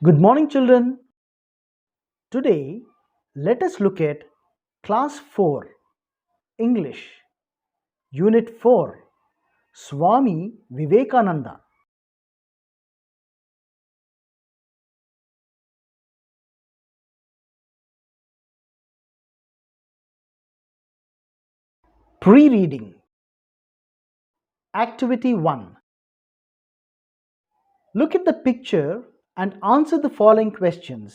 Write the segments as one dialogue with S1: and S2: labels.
S1: Good morning, children. Today, let us look at Class 4 English, Unit 4 Swami Vivekananda. Pre reading. Activity 1. Look at the picture and answer the following questions.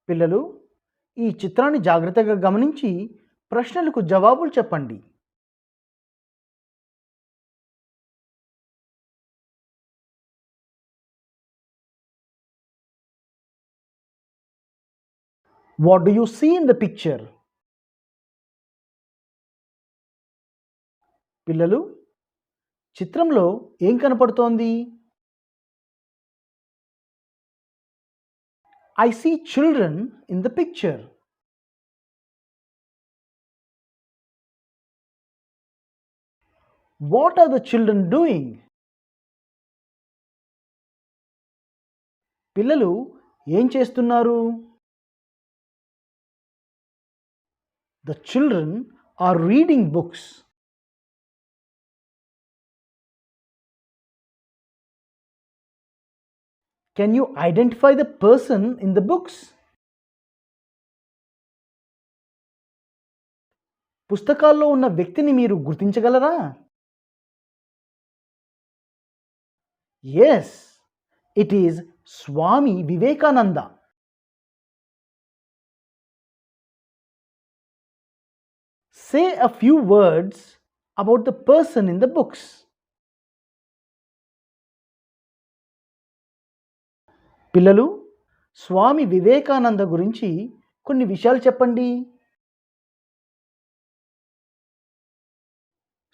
S1: పిల్లలు ఈ చిత్రాన్ని జాగ్రత్తగా గమనించి ప్రశ్నలకు జవాబులు చెప్పండి. What do you see in the picture? పిల్లలు చిత్రంలో ఏం కనపడుతోంది? I see children in the picture. What are the children doing? పిల్లలు ఏం చేస్తున్నారు? The children are reading books. Can you identify the person in the books? పుస్తకాల్లో ఉన్న వ్యక్తిని మీరు గుర్తించగలరా? Yes, it is Swami Vivekananda. Say a few words about the person in the books. పిల్లలు స్వామి వివేకానంద గురించి కొన్ని విషయాలు చెప్పండి.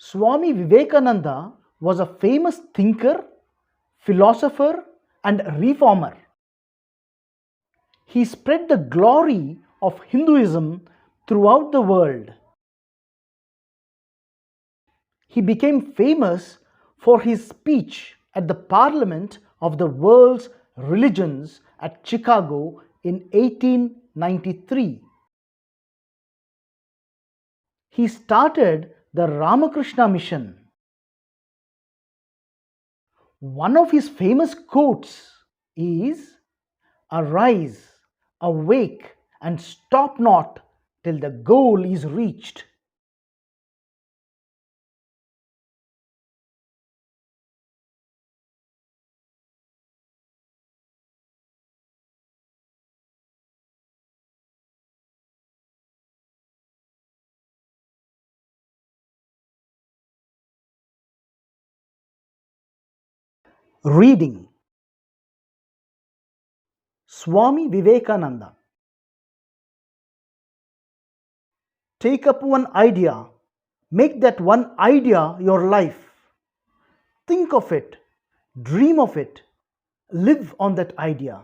S1: Swami Vivekananda was a famous thinker, philosopher, and reformer. He spread the glory of Hinduism throughout the world. He became famous for his speech at the Parliament of the World's Religions at Chicago in 1893. He started the Ramakrishna Mission. One of his famous quotes is, "Arise, awake, and stop not till the goal is reached." Reading. Swami Vivekananda. Take up one idea. Make that one idea your life. Think of it. Dream of it. Live on that idea.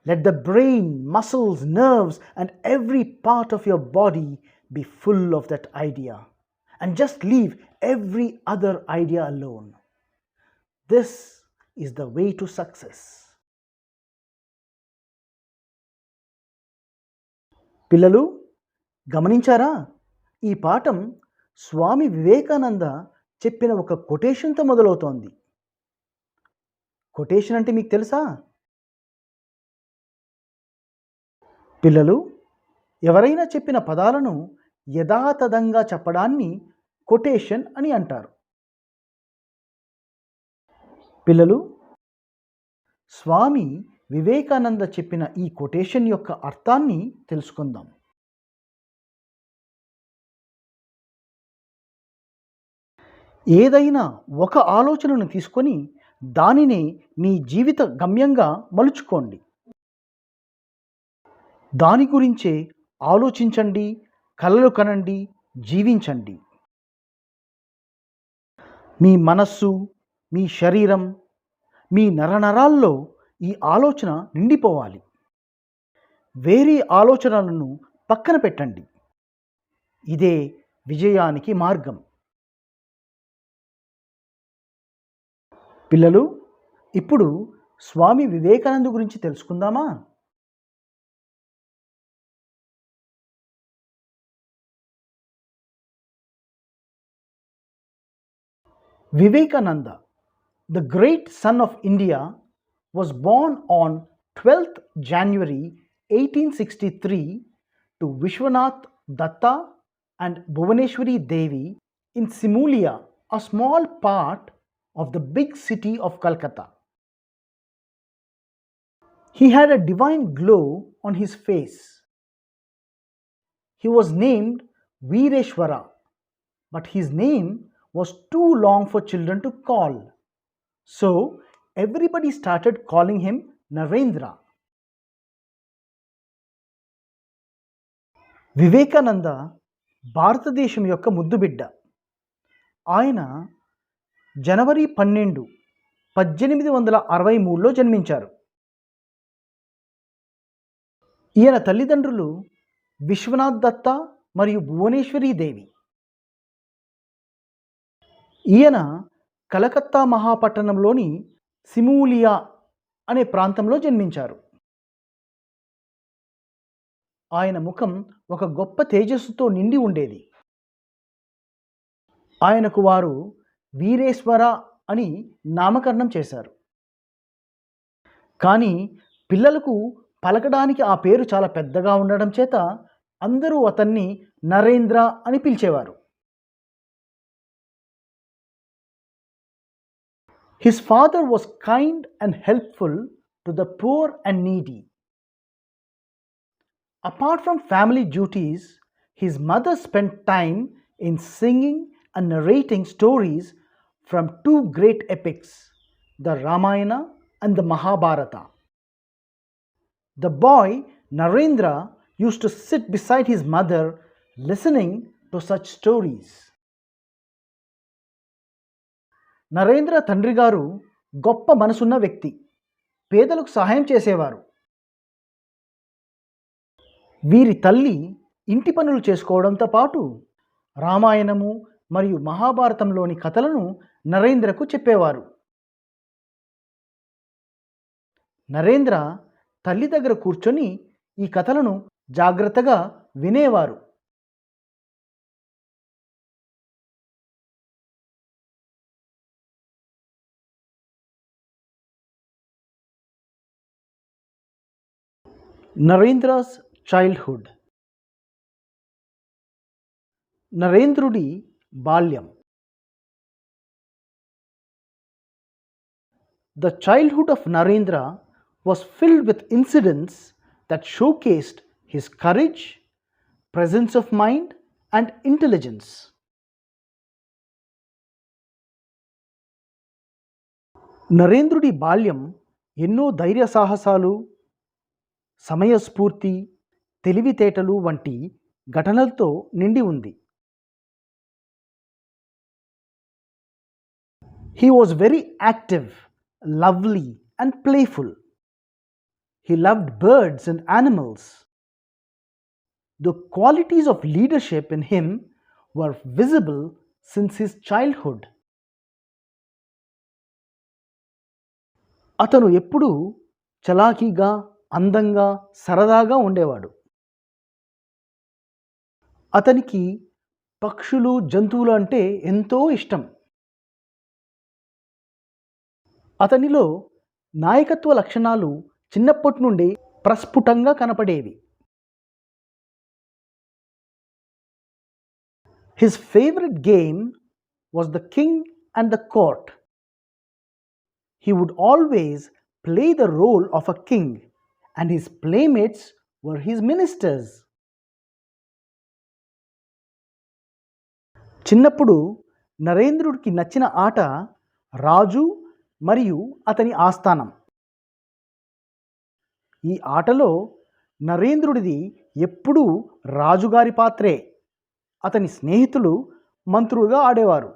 S1: Let the brain, muscles, nerves, and every part of your body be full of that idea. And just leave every other idea alone. This is the way to success. పిల్లలు గమనించారా? ఈ పాఠం స్వామి వివేకానంద చెప్పిన ఒక కొటేషన్తో మొదలవుతోంది. Quotation అంటే మీకు తెలుసా? పిల్లలు ఎవరైనా చెప్పిన పదాలను యథాతథంగా చెప్పడాన్ని కొటేషన్ అని అంటారు. పిల్లలు స్వామి వివేకానంద చెప్పిన ఈ కొటేషన్ యొక్క అర్థాన్ని తెలుసుకుందాం. ఏదైనా ఒక ఆలోచనను తీసుకొని దానిని మీ జీవిత గమ్యంగా మలుచుకోండి. దాని గురించే ఆలోచించండి, కలలు కనండి, జీవించండి. మీ మనస్సు, మీ శరీరం, మీ నరనరాల్లో ఈ ఆలోచన నిండిపోవాలి. వేరే ఆలోచనలను పక్కన పెట్టండి. ఇదే విజయానికి మార్గం. పిల్లలు, ఇప్పుడు స్వామి వివేకానంద గురించి తెలుసుకుందామా? Vivekananda, the great son of India, was born on 12th January 1863 to Vishwanath Datta and Bhuvaneshwari Devi in Simulia, a small part of the big city of Calcutta. He had a divine glow on his face. He was named Veereshwara, but his name was too long for children to call. So everybody started calling him Narendra. Vivekananda భారతదేశం యొక్క ముద్దుబిడ్డ. ఆయన జనవరి 12, 1863లో జన్మించారు. ఈయన తల్లిదండ్రులు విశ్వనాథ్ దత్త మరియు భువనేశ్వరీ దేవి. ఈయన కలకత్తా మహాపట్టణంలోని సిమూలియా అనే ప్రాంతంలో జన్మించారు. ఆయన ముఖం ఒక గొప్ప తేజస్సుతో నిండి ఉండేది. ఆయనకు వారు వీరేశ్వర అని నామకరణం చేశారు. కానీ పిల్లలకు పలకడానికి ఆ పేరు చాలా పెద్దగా ఉండడం చేత అందరూ అతన్ని నరేంద్ర అని పిలిచేవారు. His father was kind and helpful to the poor and needy. Apart from family duties, his mother spent time in singing and narrating stories from two great epics, the Ramayana and the Mahabharata. The boy Narendra used to sit beside his mother listening to such stories. Narendra తండ్రి గారు గొప్ప మనసున్న వ్యక్తి. పేదలకు సహాయం చేసేవారు. వీరి తల్లి ఇంటి పనులు చేసుకోవడంతో పాటు రామాయణము మరియు మహాభారతంలోని కథలను నరేంద్రకు చెప్పేవారు. నరేంద్ర తల్లి దగ్గర కూర్చొని ఈ కథలను జాగ్రత్తగా వినేవారు. Narendra's childhood. నరేంద్రుడి బాల్యం. The childhood of Narendra was filled with incidents that showcased his courage, presence of mind, and intelligence. నరేంద్రుడి బాల్యం ఎన్నో ధైర్య సాహసాలు, సమయస్ఫూర్తి, తెలివితేటలు వంటి ఘటనలతో నిండి ఉంది. He was very active, lovely, and playful. He loved birds and animals. The qualities of leadership in him were visible since his childhood. అతను ఎప్పుడూ చలాకీగా, అందంగా, సరదాగా ఉండేవాడు. అతనికి పక్షులు, జంతువులు అంటే ఎంతో ఇష్టం. అతనిలో నాయకత్వ లక్షణాలు చిన్నప్పటి నుండి ప్రస్ఫుటంగా కనపడేవి. His favorite game was the king and the court. He would always play the role of a king, and his playmates were his ministers. చిన్నప్పుడు నరేంద్రుడికి నచ్చిన ఆట రాజు మరియు అతని ఆస్థానం. ఈ ఆటలో నరేంద్రుడిది ఎప్పుడూ రాజుగారి పాత్రే. అతని స్నేహితులు మంత్రులుగా ఆడేవారు.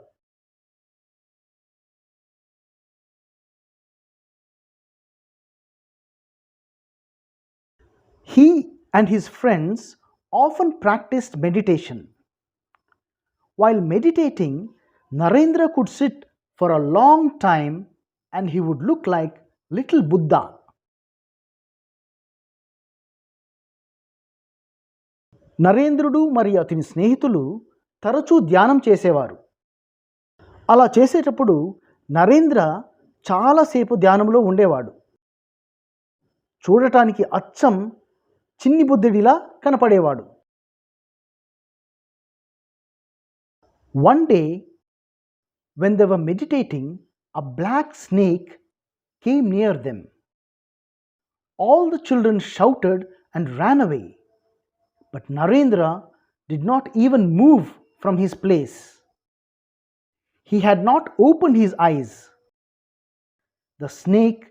S1: He and his friends often practiced meditation. While meditating, Narendra could sit for a long time and he would look like little Buddha. నరేంద్రుడు మరియు అతని స్నేహితులు తరచూ ధ్యానం చేసేవారు. అలా చేసేటప్పుడు నరేంద్ర చాలాసేపు ధ్యానంలో ఉండేవాడు. చూడటానికి అచ్చం చిన్ని బుద్ధుడిలా కనపడేవాడు. One day, when they were meditating, a black snake came near them. All the children shouted and ran away, but Narendra did not even move from his place. He had not opened his eyes. The snake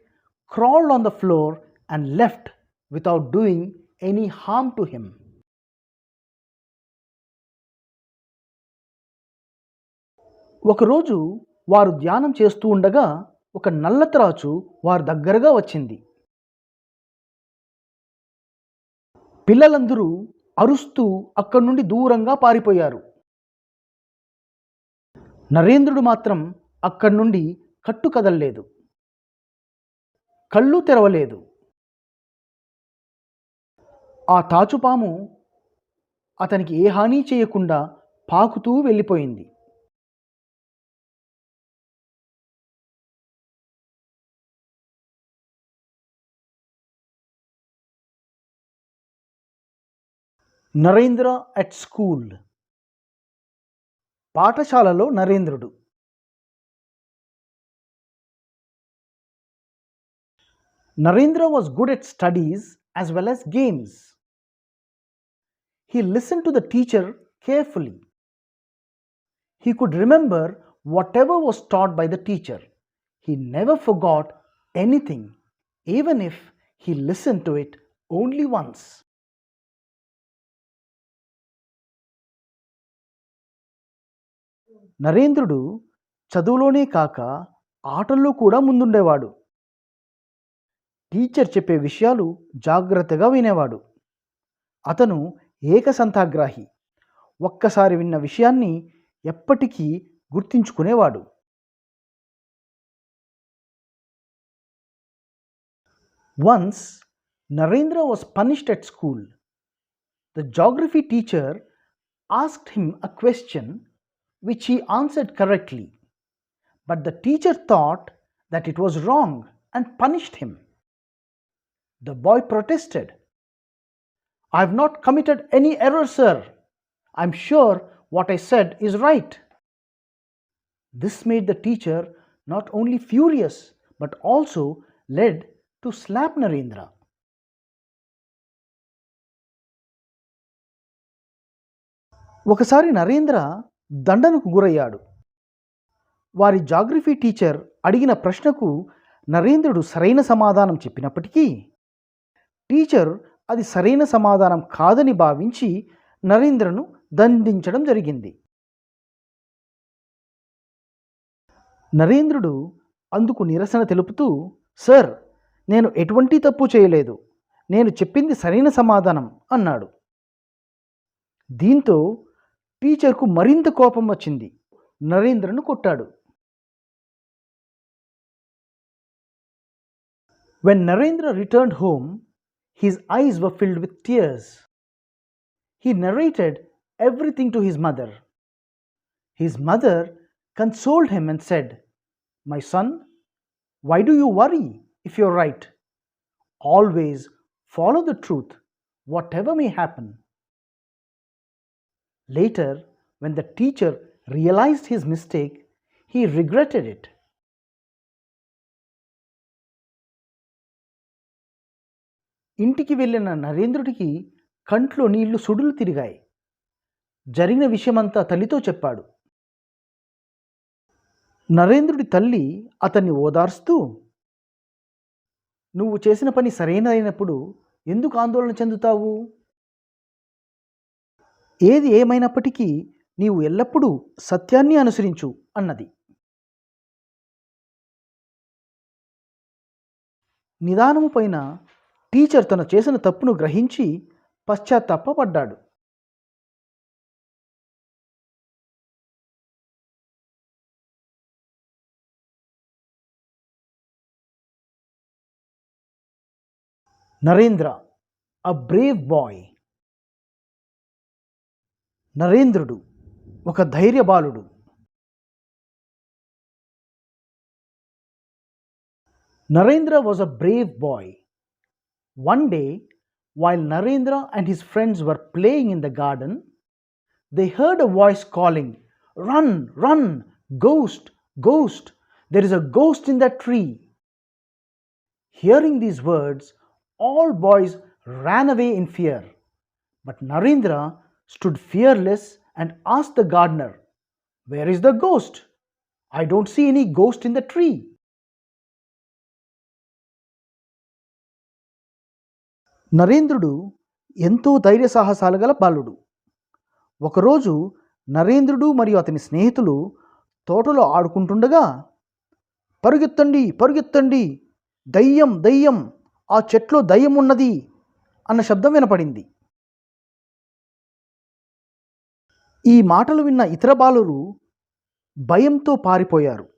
S1: crawled on the floor and left without doing any harm to him. ఒకరోజు వారు ధ్యానం చేస్తూ ఉండగా ఒక నల్లత్రాచు వారి దగ్గరగా వచ్చింది. పిల్లలందరూ అరుస్తూ అక్కడి నుండి దూరంగా పారిపోయారు. నరేంద్రుడు మాత్రం అక్కడి నుండి కట్టు కదల్లేదు, కళ్ళు తెరవలేదు. ఆ తాచుపాము అతనికి ఏ హాని చేయకుండా పాకుతూ వెళ్ళిపోయింది. Narendra at school. పాఠశాలలో నరేంద్రుడు. Narendra was good at studies as well as games. He listened to the teacher carefully. He could remember whatever was taught by the teacher. He never forgot anything, even if he listened to it only once. నరేంద్రుడు చదువులోనే కాక ఆటల్లో కూడా ముందుండేవాడు. Teacher చెప్పే విషయాలు జాగ్రత్తగా వినేవాడు. అతను ఏకసంతాగ్రాహి. ఒక్కసారి విన్న విషయాన్ని ఎప్పటికీ గుర్తించుకునేవాడు. Once, Narendra was punished at school. The geography teacher asked him a question which he answered correctly, but the teacher thought that it was wrong and punished him. The boy protested. "I have not committed any error, sir. I am sure what I said is right." This made the teacher not only furious but also led to slap Narendra. ఒకసారి నరేంద్ర దండనకు గురయ్యాడు. వారి geography teacher అడిగిన ప్రశ్నకు నరేంద్రుడు సరైన సమాధానం చెప్పినప్పటికీ teacher అది సరైన సమాధానం కాదని భావించి నరేంద్రను దండించడం జరిగింది. నరేంద్రుడు అందుకు నిరసన తెలుపుతూ, "సార్, నేను ఎటువంటి తప్పు చేయలేదు. నేను చెప్పింది సరైన సమాధానం" అన్నాడు. దీంతో టీచర్కు మరింత కోపం వచ్చింది. నరేంద్రను కొట్టాడు. When Narendra returned home, his eyes were filled with tears. He narrated everything to his mother. His mother consoled him and said, "My son, why do you worry if you're right? Always follow the truth, whatever may happen." Later, when the teacher realized his mistake, he regretted it. ఇంటికి వెళ్ళిన నరేంద్రుడికి కంట్లో నీళ్లు సుడులు తిరిగాయి. జరిగిన విషయమంతా తల్లితో చెప్పాడు. నరేంద్రుడి తల్లి అతన్ని ఓదార్స్తూ, "నువ్వు చేసిన పని సరైనదైనప్పుడు ఎందుకు ఆందోళన చెందుతావు? ఏది ఏమైనప్పటికీ నీవు ఎల్లప్పుడూ సత్యాన్ని అనుసరించు" అన్నది. నిదానము పైన టీచర్ తను చేసిన తప్పును గ్రహించి పశ్చాత్తాపపడ్డాడు. Narendra, a brave boy. నరేంద్రుడు ఒక ధైర్య బాలుడు. Narendra was a brave boy. One day, while Narendra and his friends were playing in the garden, they heard a voice calling, "Run, run, ghost, ghost, there is a ghost in that tree." Hearing these words, all boys ran away in fear. But Narendra stood fearless and asked the gardener, "Where is the ghost? I don't see any ghost in the tree." నరేంద్రుడు ఎంతో ధైర్య సాహసాలు గల బాలుడు. ఒకరోజు నరేంద్రుడు మరియు అతని స్నేహితులు తోటలో ఆడుకుంటుండగా, "పరుగెత్తండి, పరుగెత్తండి, దయ్యం, దయ్యం, ఆ చెట్లో దయ్యం ఉన్నది" అన్న శబ్దం వినపడింది. ఈ మాటలు విన్న ఇతర బాలురు భయంతో పారిపోయారు.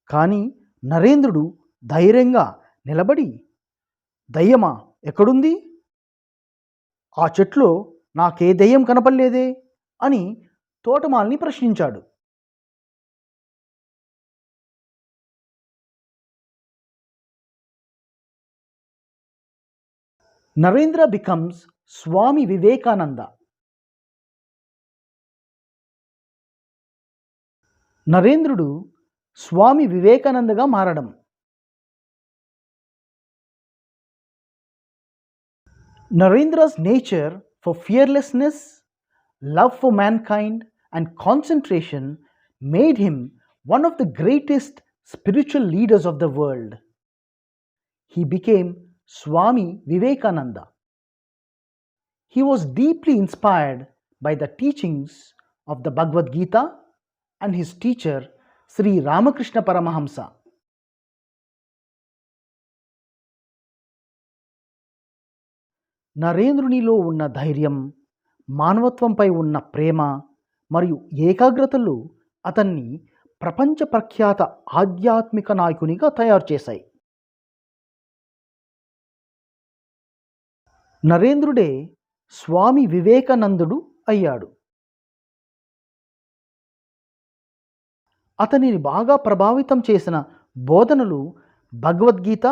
S1: కానీ నరేంద్రుడు ధైర్యంగా నిలబడి, "దయ్యమా, ఎక్కడుంది? ఆ చెట్లో నాకే దయ్యం కనపడలేదే" అని తోటమాలిని ప్రశ్నించాడు. నరేంద్ర becomes స్వామి వివేకానంద. నరేంద్రుడు స్వామి వివేకానందగా మారడం. Narendra's nature for fearlessness, love for mankind, and concentration made him one of the greatest spiritual leaders of the world. He became Swami Vivekananda. He was deeply inspired by the teachings of the Bhagavad Gita and his teacher Sri Ramakrishna Paramahamsa. నరేంద్రునిలో ఉన్న ధైర్యం, మానవత్వంపై ఉన్న ప్రేమ మరియు ఏకాగ్రతలు అతన్ని ప్రపంచ ప్రఖ్యాత ఆధ్యాత్మిక నాయకునిగా తయారు చేశాయి. నరేంద్రుడే స్వామి వివేకానందుడు అయ్యాడు. అతనిని బాగా ప్రభావితం చేసిన బోధనలు భగవద్గీత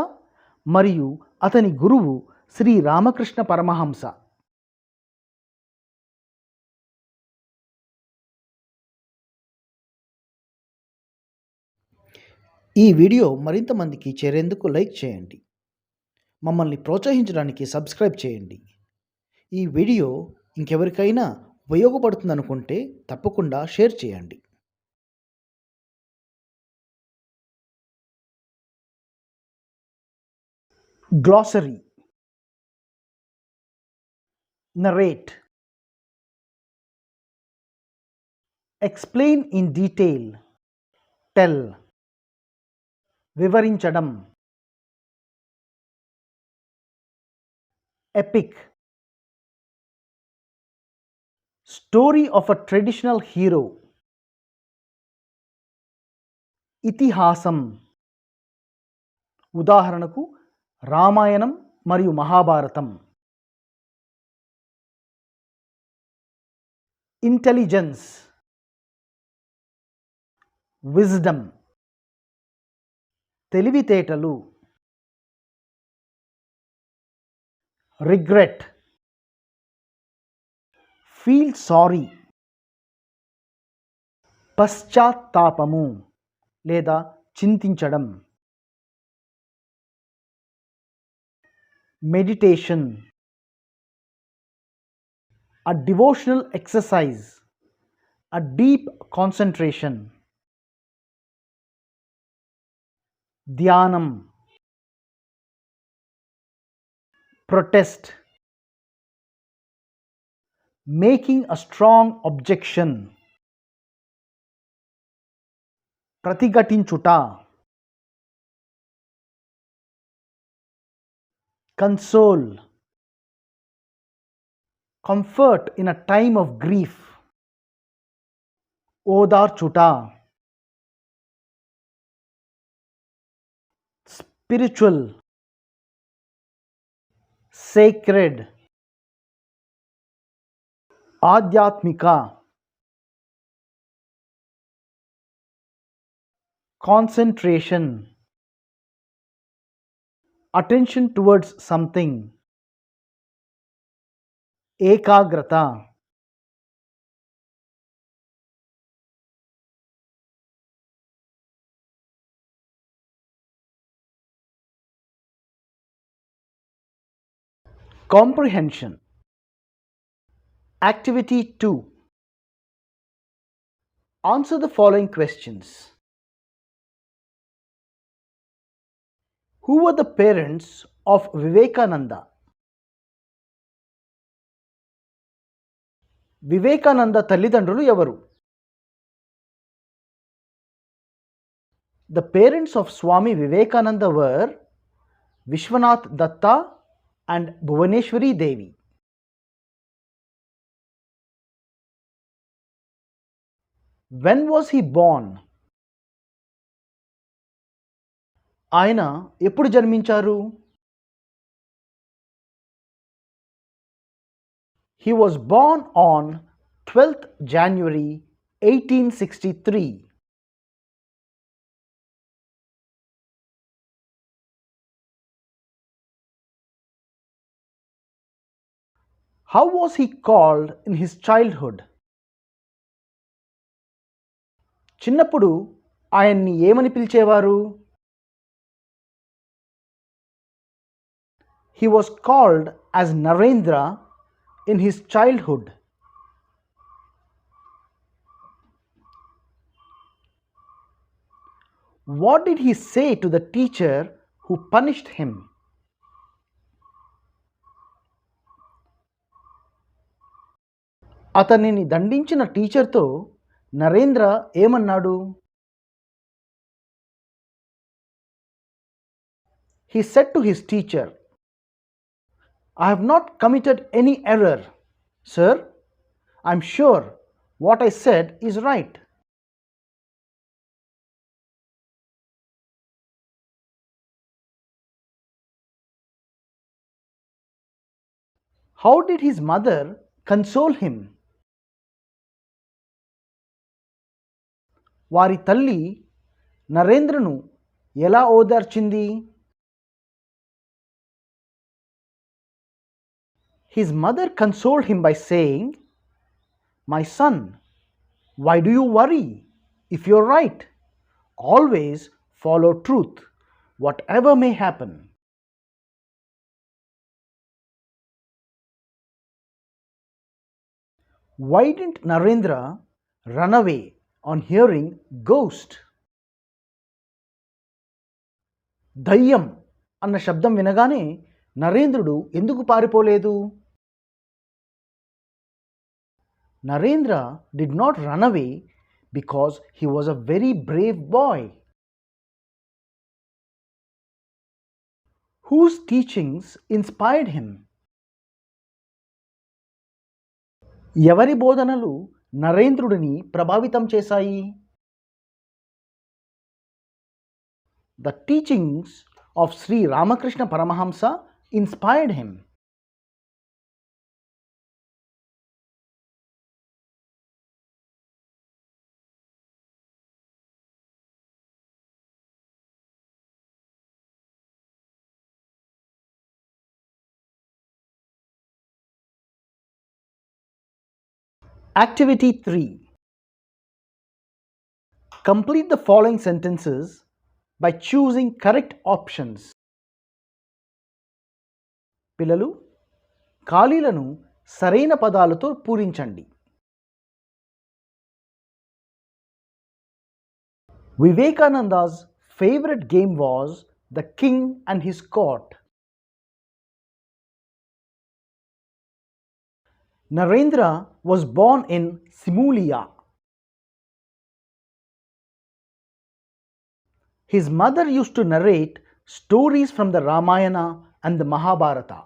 S1: మరియు అతని గురువు శ్రీ రామకృష్ణ పరమహంస. ఈ వీడియో మరింత మందికి చేరేందుకు లైక్ చేయండి. మమ్మల్ని ప్రోత్సహించడానికి సబ్స్క్రైబ్ చేయండి. ఈ వీడియో ఇంకెవరికైనా ఉపయోగపడుతుందనుకుంటే తప్పకుండా షేర్ చేయండి. Glossary. Narrate, explain in detail, tell, వివరించడం. Epic, story of a traditional hero. ఇతిహాసం, ఉదాహరణకు రామాయణం మరియు మహాభారతం. ఇంటెలిజెన్స్, విజ్డమ్, తెలివితేటలు. రిగ్రెట్, ఫీల్ సారీ, పశ్చాత్తాపము లేదా చింతించడం. Meditation, a devotional exercise, a deep concentration. ధ్యానం, protest, making a strong objection. ప్రతిఘటించుట. console, comfort in a time of grief. ఓదార్చుట. spiritual, sacred, ఆధ్యాత్మిక, concentration, attention towards something, ఏకాగ్రత, comprehension. Activity 2. Answer the following questions. Who were the parents of Vivekananda? Vivekananda తల్లిదండ్రులు ఎవరు? The parents of Swami Vivekananda were Vishwanath Datta and Bhuvaneshwari Devi. When was he born? ఆయన ఎప్పుడు జన్మించారు? He was born on 12th January 1863. How was he called in his childhood? చిన్నప్పుడు ఆయన్ని ఏమని పిలిచేవారు? He was called as Narendra in his childhood. What did he say to the teacher who punished him? అతనిని దండించిన టీచర్తో నరేంద్ర ఏమన్నాడు? He said to his teacher, I have not committed any error, sir. I am sure what I said is right. How did his mother console him? వారి తల్లి నరేంద్రను ఎలా ఓదార్చింది? His mother consoled him by saying, My son, why do you worry if you're right? Always follow truth, whatever may happen. Why didn't Narendra run away on hearing ghost? దయ్యం అన్న శబ్దం వినగానే నరేంద్రుడు ఎందుకు పారిపోలేదు? Narendra did not run away because he was a very brave boy. Whose teachings inspired him? ఎవరి బోధనలు నరేంద్రుడిని ప్రభావితం చేశాయి? The teachings of Sri Ramakrishna Paramahamsa inspired him. Activity 3. Complete the following sentences by choosing correct options. పిల్లలు ఖాళీలను సరైన పదాలతో పూరించండి. Vivekananda's favorite game was The King and His Court. Narendra was born in Simulia. His mother used to narrate stories from the Ramayana and the Mahabharata.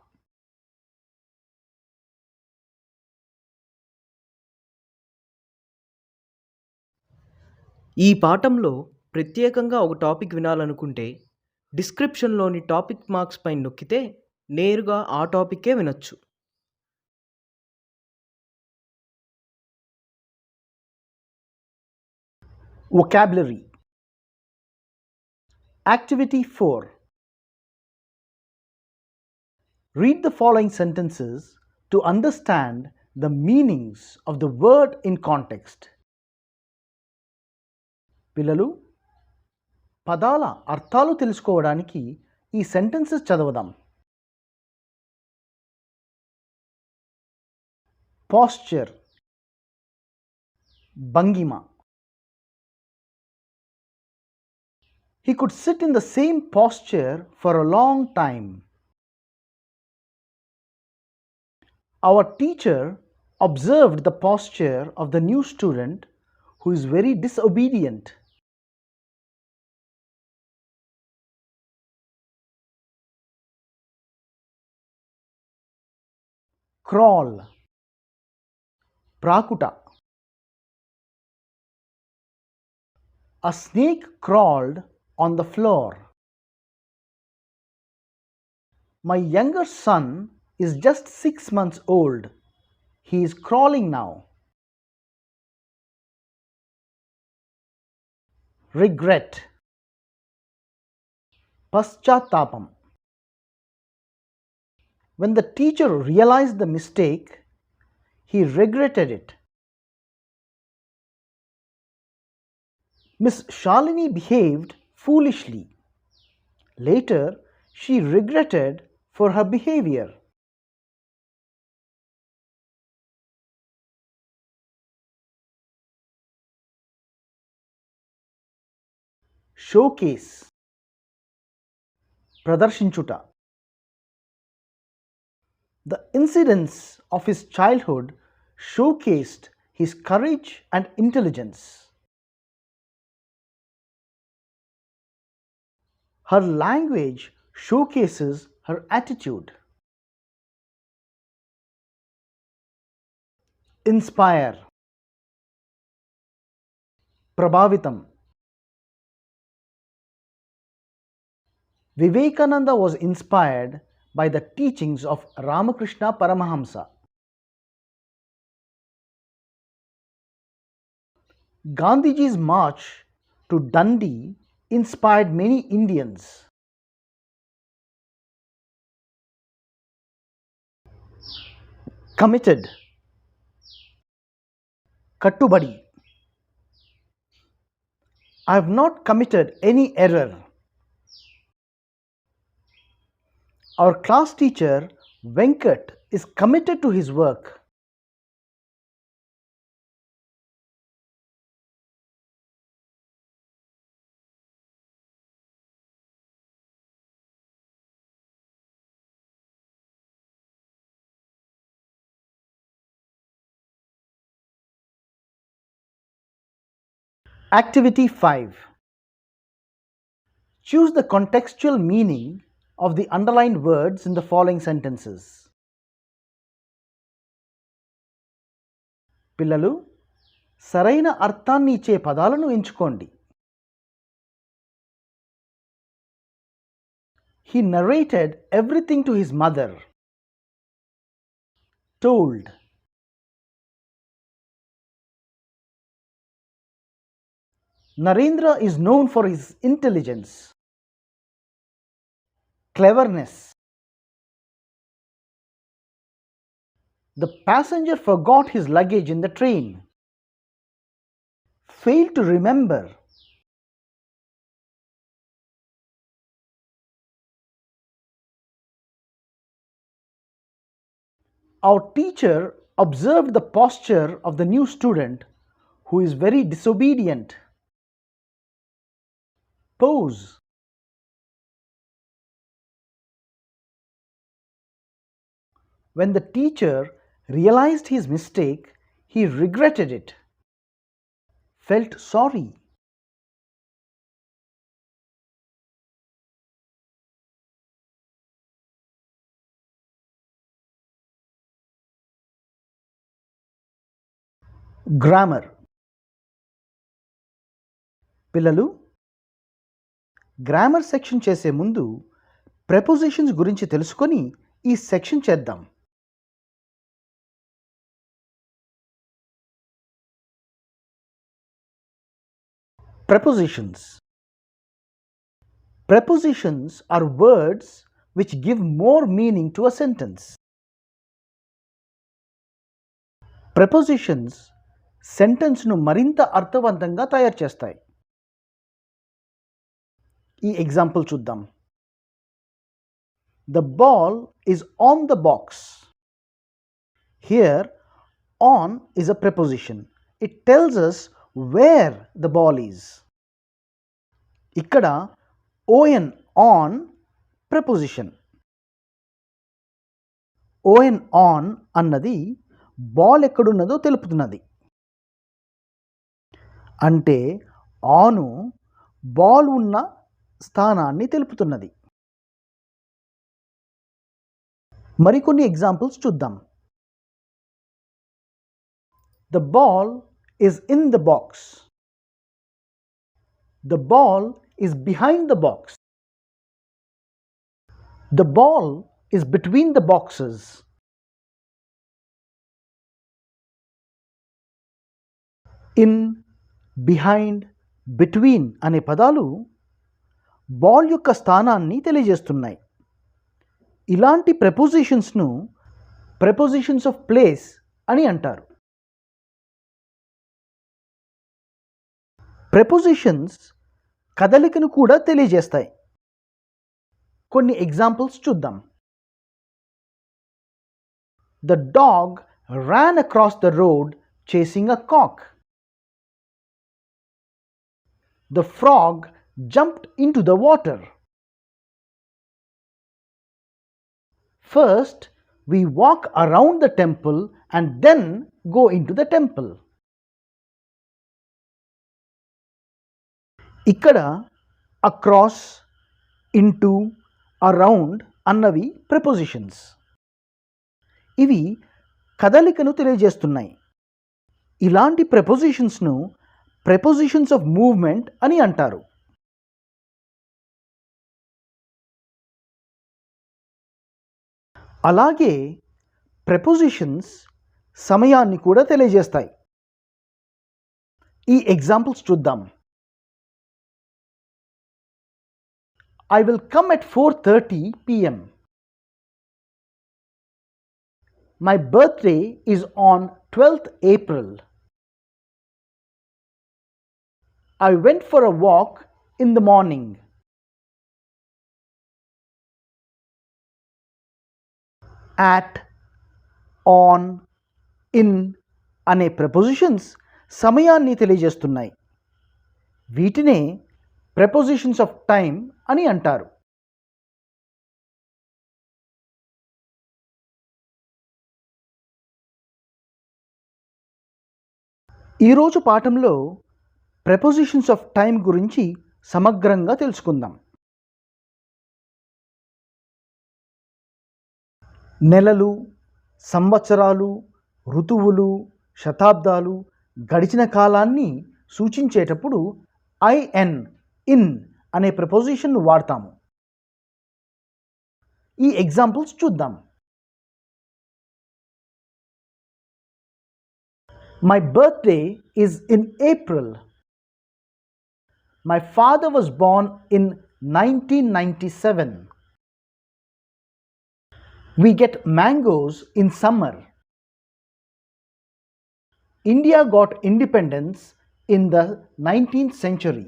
S2: ఈ పాఠంలో ప్రత్యేకంగా ఒక topic వినాలనుకుంటే డిస్క్రిప్షన్లోని topic marks పైన నొక్కితే నేరుగా ఆ టాపిక్కే వినొచ్చు.
S1: Vocabulary. Activity 4. Read the following sentences to understand the meanings of the word in context. పిల్లలు, పదాల అర్థాలు తెలుసుకోవడానికి ఈ సెంటెన్సెస్ చదవదాం. Posture, భంగిమ. He could sit in the same posture for a long time. Our teacher observed the posture of the new student who is very disobedient. Crawl, ప్రాకుట. A snake crawled on the floor. My younger son is just 6 months old. He is crawling now. Regret, పశ్చాత్తాపం. When the teacher realized the mistake, he regretted it. Miss Shalini behaved foolishly. Later, she regretted for her behavior. Showcase, ప్రదర్శించుట. The incidents of his childhood showcased his courage and intelligence. Her language showcases her attitude. Inspire, ప్రభావితం. Vivekananda was inspired by the teachings of Ramakrishna Paramahamsa. Gandhiji's march to Dundee inspired many Indians. Committed, కట్టుబడి. I have not committed any error. Our class teacher Venkat is committed to his work. Activity 5. Choose the contextual meaning of the underlined words in the following sentences. పిల్లలు, సరైన అర్థాన్ని ఇచ్చే పదాలను ఎంచుకోండి. He narrated everything to his mother. Told. Narendra is known for his intelligence. Cleverness. The passenger forgot his luggage in the train. Failed to remember. Our teacher observed the posture of the new student who is very disobedient. Pose. When the teacher realized his mistake, he regretted it. Felt sorry. Grammar. పిల్లలు, grammar section చేసే ముందు ప్రెపోజిషన్స్ గురించి తెలుసుకొని ఈ section చేద్దాం. Prepositions. Prepositions are words which give more meaning to a sentence. Prepositions సెంటెన్స్ను మరింత అర్థవంతంగా తయారు చేస్తాయి. ఈ ఎగ్జాంపుల్ చూద్దాం. The ball is on the box. Here, on is a preposition. It tells us where the ball is. ఇక్కడ on on preposition. on అన్నది ball ఎక్కడున్నదో తెలుపుతున్నది. అంటే ఆను బాల్ ఉన్న స్థానాన్ని తెలుపుతున్నది. మరికొన్ని ఎగ్జాంపుల్స్ చూద్దాం. The ball is in the box. The ball is behind the box. The ball is between the boxes. In, behind, between అనే పదాలు బాల్ యొక్క స్థానాన్ని తెలియజేస్తున్నాయి. ఇలాంటి ప్రెపోజిషన్స్ను ప్రెపోజిషన్స్ ఆఫ్ ప్లేస్ అని అంటారు. ప్రెపోజిషన్స్ కదలికను కూడా తెలియజేస్తాయి. కొన్ని ఎగ్జాంపుల్స్ చూద్దాం. The dog ran across the road chasing a cock. The frog jumped into the water. First, we walk around the temple and then go into the temple. ఇక్కడ అక్రాస్, ఇంటూ, అరౌండ్ అన్నవి ప్రెపోజిషన్స్. ఇవి కదలికను తెలియజేస్తున్నాయి. ఇలాంటి ప్రెపోజిషన్స్ను ప్రెపోజిషన్స్ of movement అని అంటారు. అలాగే ప్రెపోజిషన్స్ సమయాన్ని కూడా తెలియజేస్తాయి. ఈ ఎగ్జాంపుల్స్ చూద్దాం. I will come at 4:30 p.m. My birthday is on 12th April. I went for a walk in the morning. At, on, in అనే ప్రెపోజిషన్స్ సమయాన్ని తెలియజేస్తున్నాయి. వీటినే ప్రెపోజిషన్స్ ఆఫ్ టైం అని అంటారు. ఈరోజు పాఠంలో ప్రెపోజిషన్స్ ఆఫ్ టైం గురించి సమగ్రంగా తెలుసుకుందాం. నెలలు, సంవత్సరాలు, ఋతువులు, శతాబ్దాలు, గడిచిన కాలాన్ని సూచించేటప్పుడు ఇన్ అనే ప్రెపోజిషన్ను వాడతాము. ఈ ఎగ్జాంపుల్స్ చూద్దాం. My birthday is in April. My father was born in 1997. We get mangoes in summer. India got independence in the 19th century.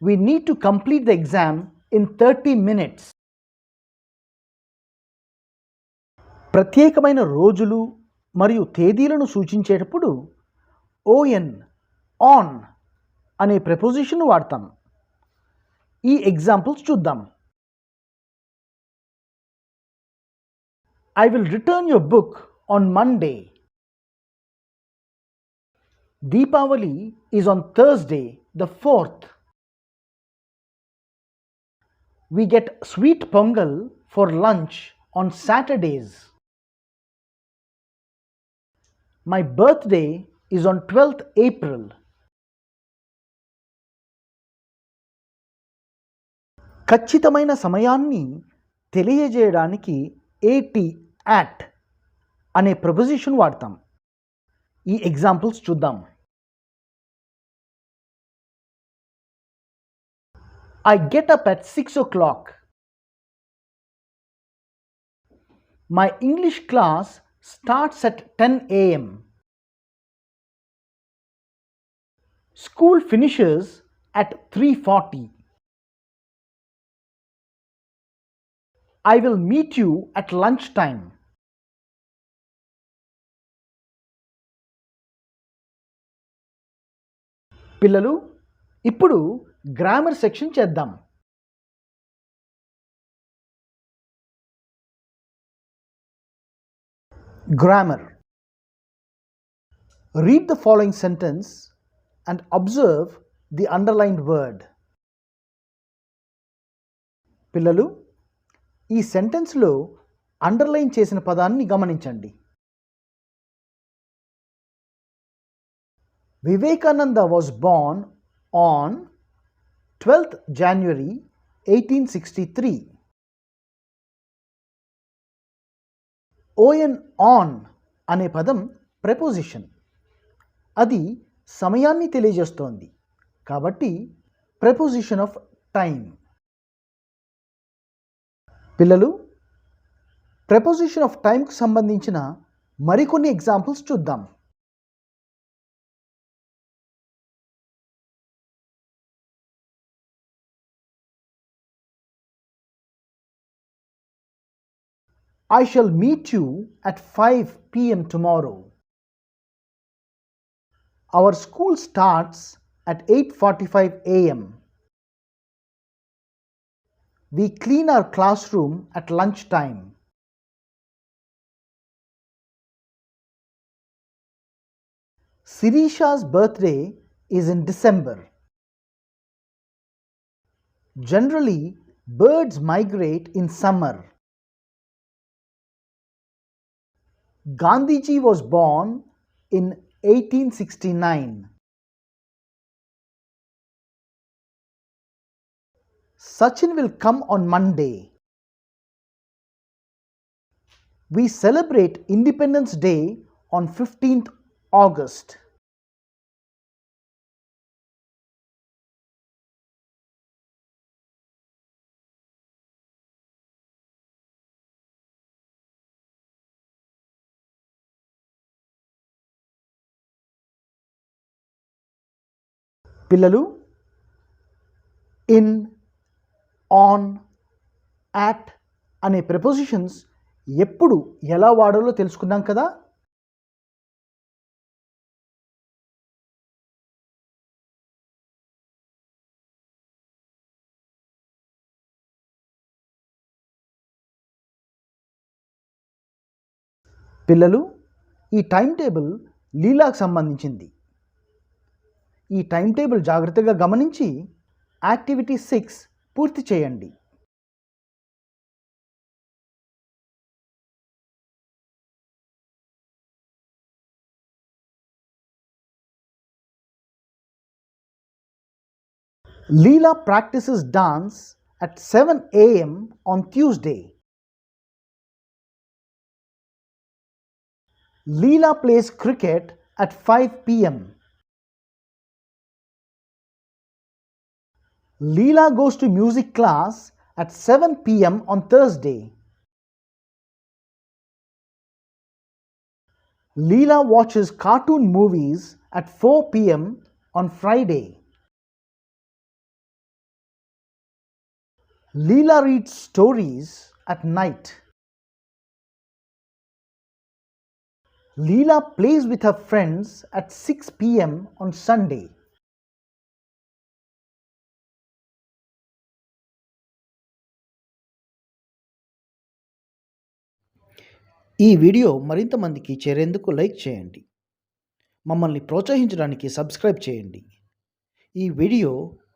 S1: We need to complete the exam in 30 minutes. ప్రత్యేకమైన రోజులు మరియు తేదీలను సూచించేటప్పుడు on అనే preposition వాడతాం. ఈ examples చూద్దాం. I will return your book on Monday. Deepavali is on Thursday, the 4th. We get sweet pongal for lunch on Saturdays. My birthday is on 12th April. ఖచ్చితమైన సమయాన్ని తెలియజేయడానికి at అనే preposition వాడతాం. ఈ examples చూద్దాం. I get up at 6 o'clock. My English class starts at 10 a.m. School finishes at 3:40. I will meet you at lunchtime. పిల్లలు, ఇప్పుడు grammar section చేద్దాం. Grammar. Read the following sentence and observe the underlined word. పిల్లలు, ఈ సెంటెన్స్లో underline చేసిన పదాన్ని గమనించండి. Vivekananda was born on 12th January 1863. on అనే పదం ప్రెపోజిషన్. అది సమయాన్ని తెలియజేస్తోంది కాబట్టి ప్రెపోజిషన్ ఆఫ్ టైం. పిల్లలు, ప్రెపోజిషన్ ఆఫ్ టైంకు సంబంధించిన మరికొన్ని ఎగ్జాంపుల్స్ చూద్దాం. I shall meet you at 5 p.m. tomorrow. Our school starts at 8:45 a.m. We clean our classroom at lunchtime. Sirisha's birthday is in December. Generally, birds migrate in summer. Gandhiji was born in 1869. Sachin will come on Monday. We celebrate Independence Day on 15th August. పిల్లలు, in, on, at అనే prepositions ఎప్పుడు ఎలా వాడాలో తెలుసుకున్నాం కదా. పిల్లలు, ఈ time table లీలాకు సంబంధించింది. ఈ టైం టేబుల్ జాగ్రత్తగా గమనించి యాక్టివిటీ 6 పూర్తి చేయండి. Leela practices dance at 7 a.m. on Tuesday. Leela plays cricket at 5 p.m. Leela goes to music class at 7 p.m. on Thursday. Leela watches cartoon movies at 4 p.m. on Friday. Leela reads stories at night. Leela plays with her friends at 6 p.m. on Sunday. ఈ video మరింత మందికి చేరేందుకు like చేయండి. మమ్మల్ని ప్రోత్సహించడానికి subscribe చేయండి. ఈ video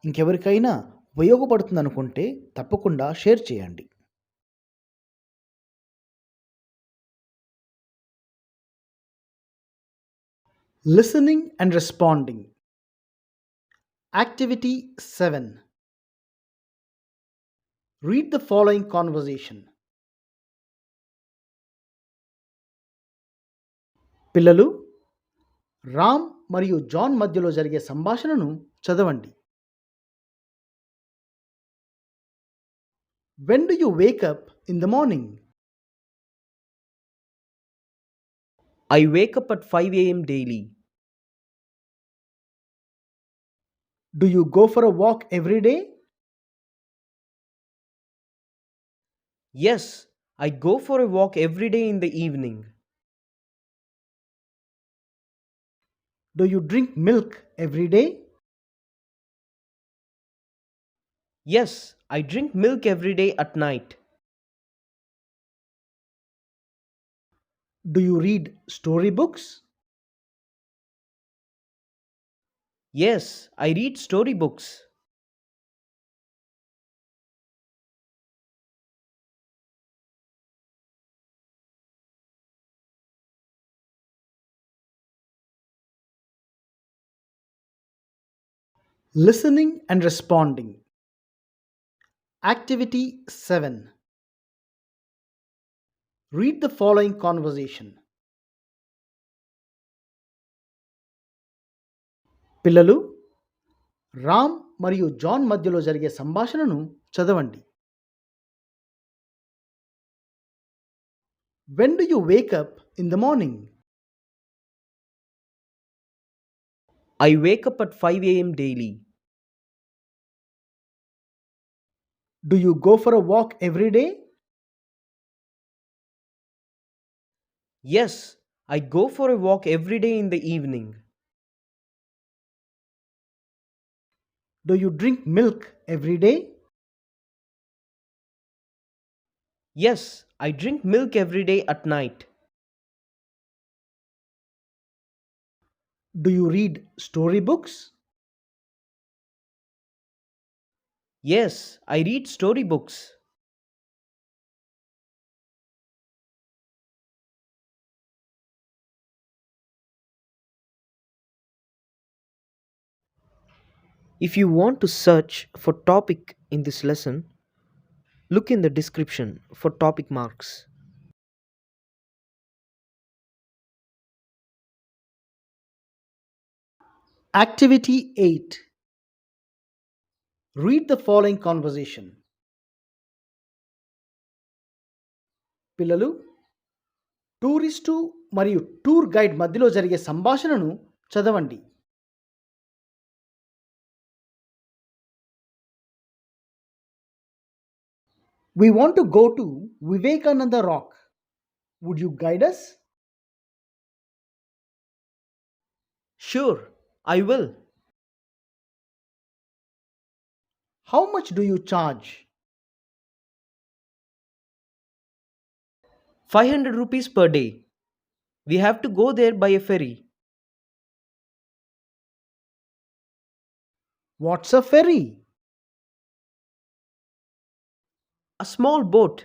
S1: ఇంకెవరికైనా ఉపయోగపడుతుందనుకుంటే తప్పకుండా షేర్ చేయండి. Listening and responding. Activity 7. Read the following conversation. పిల్లలు, రామ్ మరియు జాన్ మధ్యలో జరిగే సంభాషణను చదవండి. When do you wake up in the morning?
S2: I wake up at 5 a.m. daily.
S1: Do you go for a walk every day?
S2: Yes, I go for a walk every day in the evening.
S1: Do you drink milk every day?
S2: Yes, I drink milk every day at night.
S1: Do you read storybooks?
S2: Yes, I read storybooks.
S1: Listening and responding. Activity 7. Read the following conversation. పిల్లలు, రామ్ మరియు John మధ్యలో జరిగే సంభాషణను చదవండి. When do you wake up in the morning?
S2: I wake up at 5 a.m. daily.
S1: Do you go for a walk every day?
S2: Yes, I go for a walk every day in the evening.
S1: Do you drink milk every day?
S2: Yes, I drink milk every day at night.
S1: Do you read storybooks?
S2: Yes, I read storybooks. If you want to search for topic in this lesson, look in the description for topic marks.
S1: Activity 8. Read the following conversation. పిల్లలు, tourist మరియు tour guide మధ్యలో జరిగే సంభాషణను చదవండి. We want to go to Vivekananda Rock. Would you guide us?
S2: Sure, I will.
S1: How much do you charge?
S2: 500 rupees per day. We have to go there by a ferry.
S1: What's a ferry?
S2: A small boat.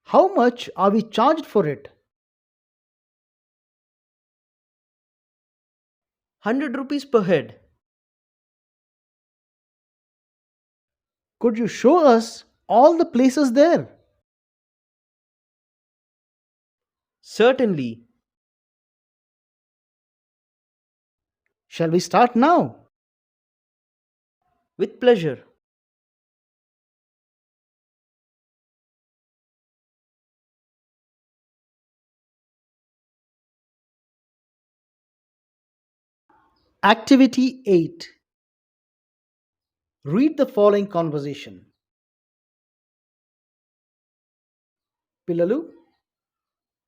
S1: How much are we charged for it?
S2: 100 rupees per head.
S1: Could you show us all the places there?
S2: Certainly.
S1: Shall we start now?
S2: With pleasure.
S1: Activity 8. Read the following conversation. పిల్లలు,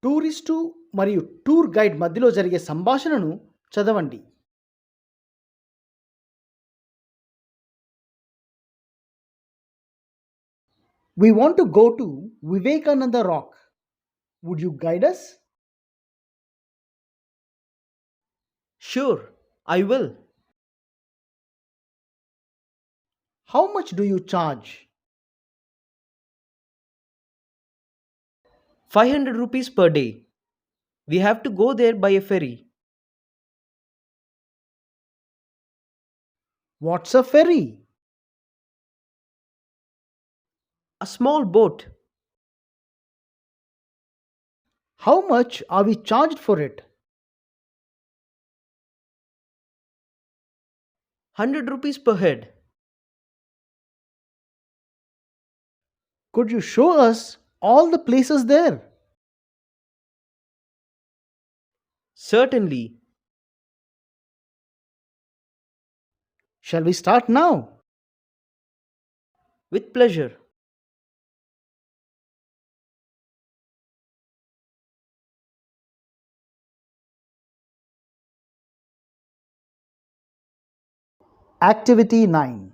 S1: tourist మరియు tour guide మధ్యలో జరిగే సంభాషణను చదవండి. We want to go to Vivekananda Rock. Would you guide us?
S2: Sure, I will.
S1: How much do you charge?
S2: 500 rupees per day. We have to go there by a ferry.
S1: What's a ferry?
S2: A small boat.
S1: How much are we charged for it?
S2: 100 rupees per head.
S1: Could you show us all the places there?
S2: Certainly.
S1: Shall we start now?
S2: With pleasure.
S1: Activity 9.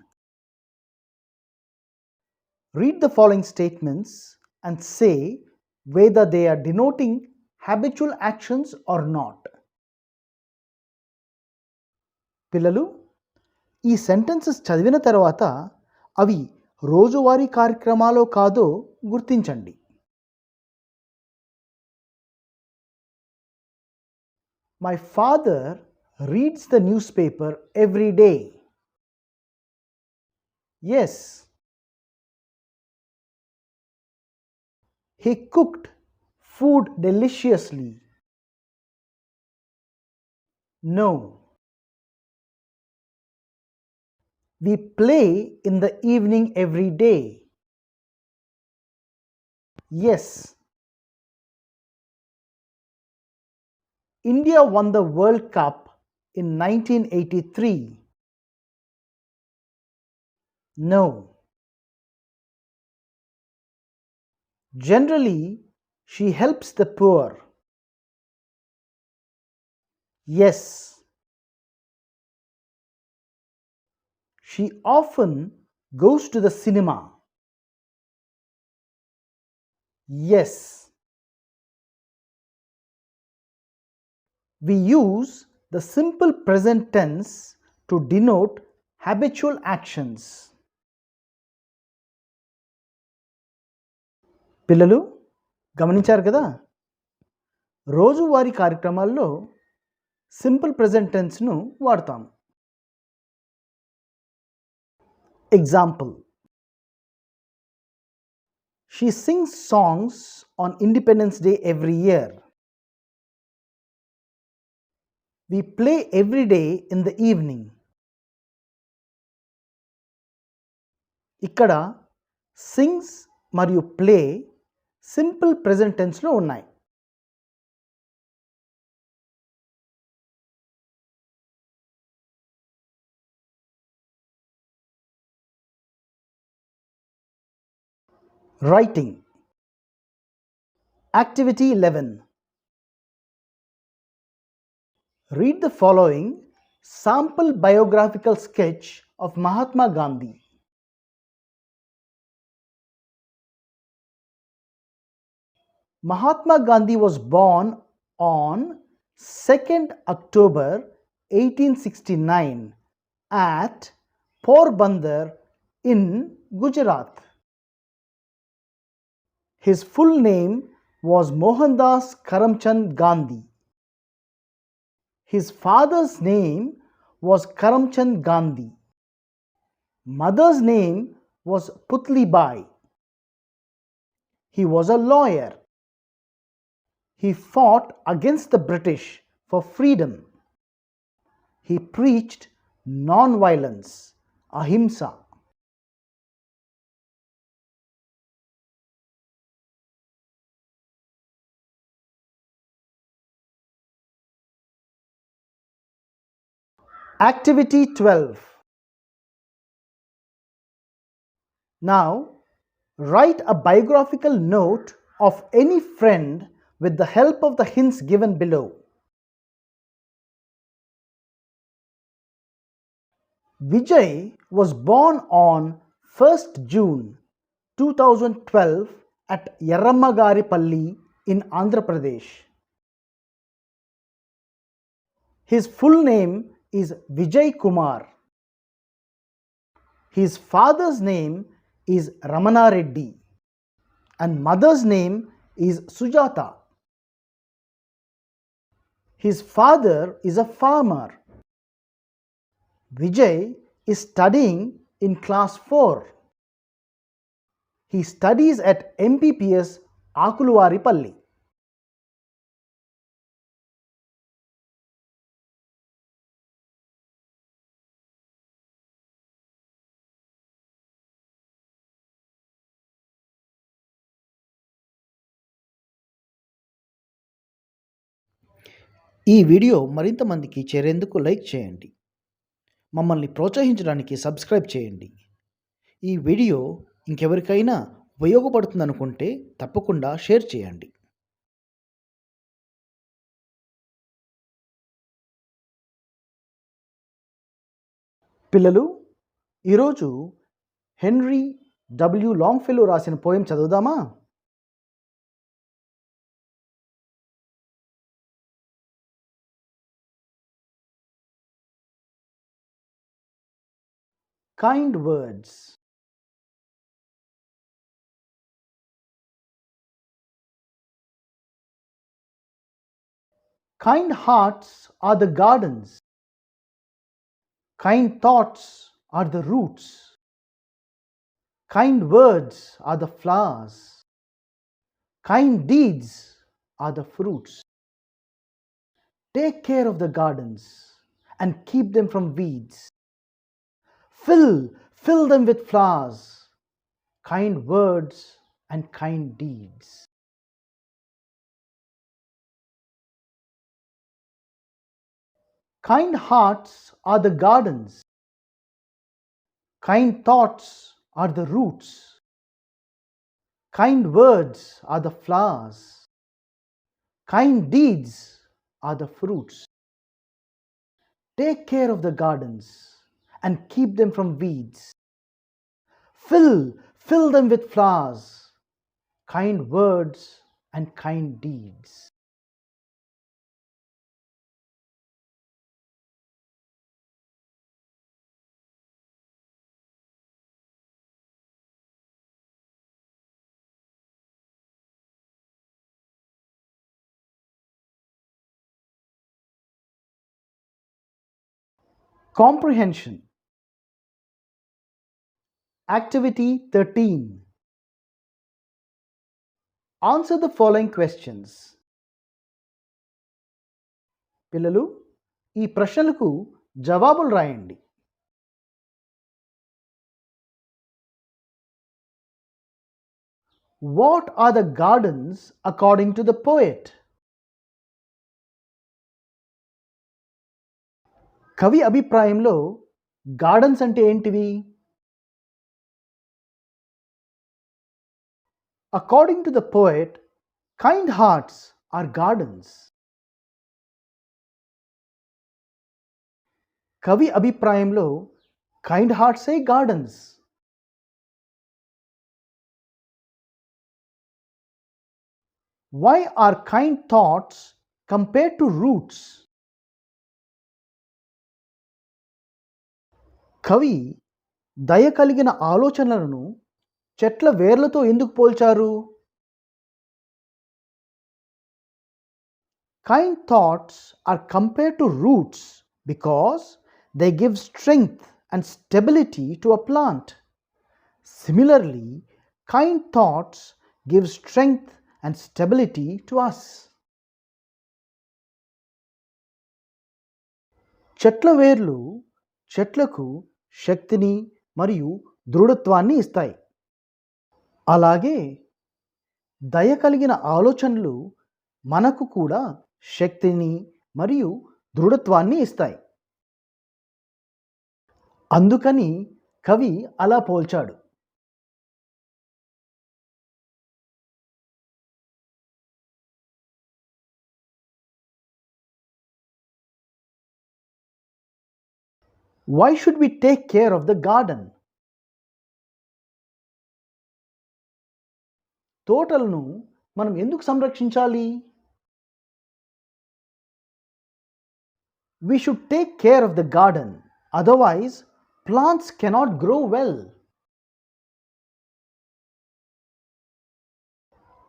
S1: Read the following statements and say whether they are denoting habitual actions or not. పిల్లలు, ఈ sentences చదివిన తర్వాత అవి రోజువారీ కార్యక్రమాలో కాదో గుర్తించండి. My father reads the newspaper every day. Yes. He cooked food deliciously. No. We play in the evening every day. Yes. India won the World Cup in 1983. No. Generally, she helps the poor. Yes. She often goes to the cinema. Yes. We use the simple present tense to denote habitual actions. పిల్లలు గమనించారు కదా, రోజువారీ కార్యక్రమాల్లో simple present టెన్స్ను వాడతాం. Example: She sings songs on Independence Day every year. We play every day in the evening. ఇక్కడ sings మరియు play simple present టెన్స్లో ఉన్నాయి. Writing. Activity 11. Read the following sample biographical sketch of Mahatma Gandhi. Mahatma Gandhi was born on 2nd October 1869 at Porbandar in Gujarat. His full name was Mohandas Karamchand Gandhi. His father's name was Karamchand Gandhi. Mother's name was Putli Bai. He was a lawyer. He fought against the British for freedom. He preached non-violence, ahimsa. Activity 12. Now, write a biographical note of any friend with the help of the hints given below. Vijay was born on 1st June 2012 at Yarramagaripalli in Andhra Pradesh. His full name is Vijay Kumar. His father's name is Ramana Reddy and mother's name is Sujata. His father is a farmer. Vijay is studying in class 4. He studies at MPPS Akuluvaripalli. ఈ video మరింత మందికి చేరేందుకు like చేయండి. మమ్మల్ని ప్రోత్సహించడానికి subscribe చేయండి. ఈ video ఇంకెవరికైనా ఉపయోగపడుతుందనుకుంటే తప్పకుండా షేర్ చేయండి. పిల్లలు, ఈరోజు హెన్రీ డబ్ల్యూ లాంగ్ఫెలో రాసిన poem చదువుదామా? Kind words. Kind hearts are the gardens. Kind thoughts are the roots. Kind words are the flowers. Kind deeds are the fruits. Take care of the gardens and keep them from weeds. Fill them with flowers, kind words and kind deeds. Kind hearts are the gardens. Kind thoughts are the roots. Kind words are the flowers. Kind deeds are the fruits. Take care of the gardens and keep them from weeds. Fill them with flowers, kind words and kind deeds. Comprehension. Activity 13. Answer the following questions. పిల్లలు, ఈ ప్రశ్నలకు జవాబులు రాయండి. What are the gardens according to the poet? కవి అభిప్రాయంలో gardens అంటే ఏంటివి? According to the poet, kind hearts are gardens. కవి అభిప్రాయంలో కైండ్ హార్ట్సే gardens. Why are kind thoughts compared to roots? కవి దయ కలిగిన ఆలోచనలను చెట్ల వేర్లతో ఎందుకు పోల్చారు? Kind thoughts are compared to roots because they give strength and stability to a plant. Similarly, kind thoughts give strength and stability to us. చెట్ల వేర్లు చెట్లకు శక్తిని మరియు దృఢత్వాన్ని ఇస్తాయి. అలాగే దయ కలిగిన ఆలోచనలు మనకు కూడా శక్తిని మరియు దృఢత్వాన్ని ఇస్తాయి. అందుకని కవి అలా పోల్చాడు. Why should we take care of the garden? తోటలను మనం ఎందుకు సంరక్షించాలి? We should take care of the garden, otherwise plants cannot grow well.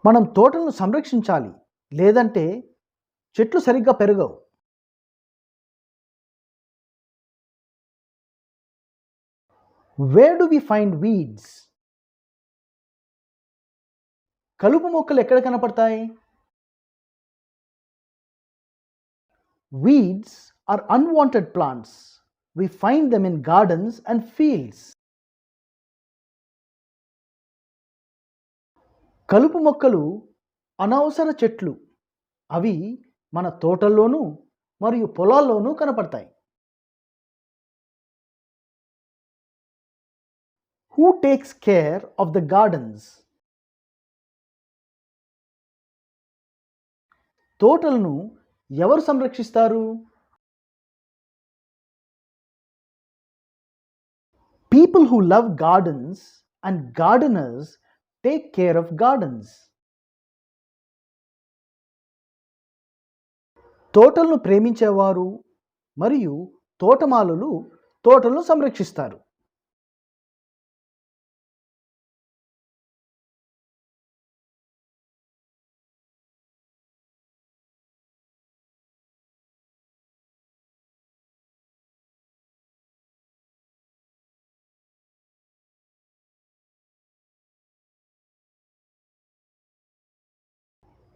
S1: మనం తోటలను సంరక్షించాలి, లేదంటే చెట్లు సరిగ్గా పెరగవు. Where do we find weeds? కలుపు మొక్కలు ఎక్కడ కనపడతాయి? Weeds are unwanted plants. We find them in gardens and fields. కలుపు మొక్కలు అనవసర చెట్లు. అవి మన తోటల్లోనూ మరియు పొలాల్లోనూ కనపడతాయి. Who takes care of the gardens? తోటలను ఎవరు సంరక్షిస్తారు? People who love gardens and gardeners take care of gardens. తోటలను ప్రేమించేవారు మరియు తోటమాలులు తోటలను సంరక్షిస్తారు.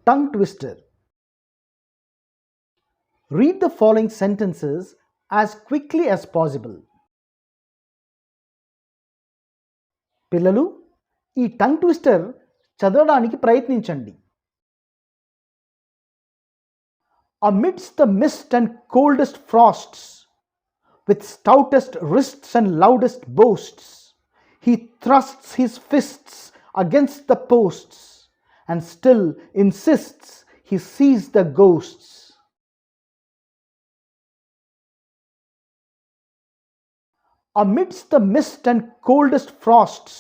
S1: Tongue twister. Read the following sentences as quickly as possible. పిల్లలు, ఈ టంగ్ ట్విస్టర్ చదవడానికి ప్రయత్నించండి. Amidst the mist and coldest frosts, with stoutest wrists and loudest boasts, he thrusts his fists against the posts, and still insists he sees the ghosts. Amidst the mist and coldest frosts,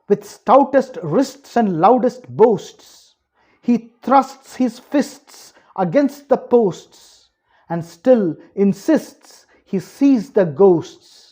S1: with stoutest wrists and loudest boasts, he thrusts his fists against the posts, and still insists he sees the ghosts.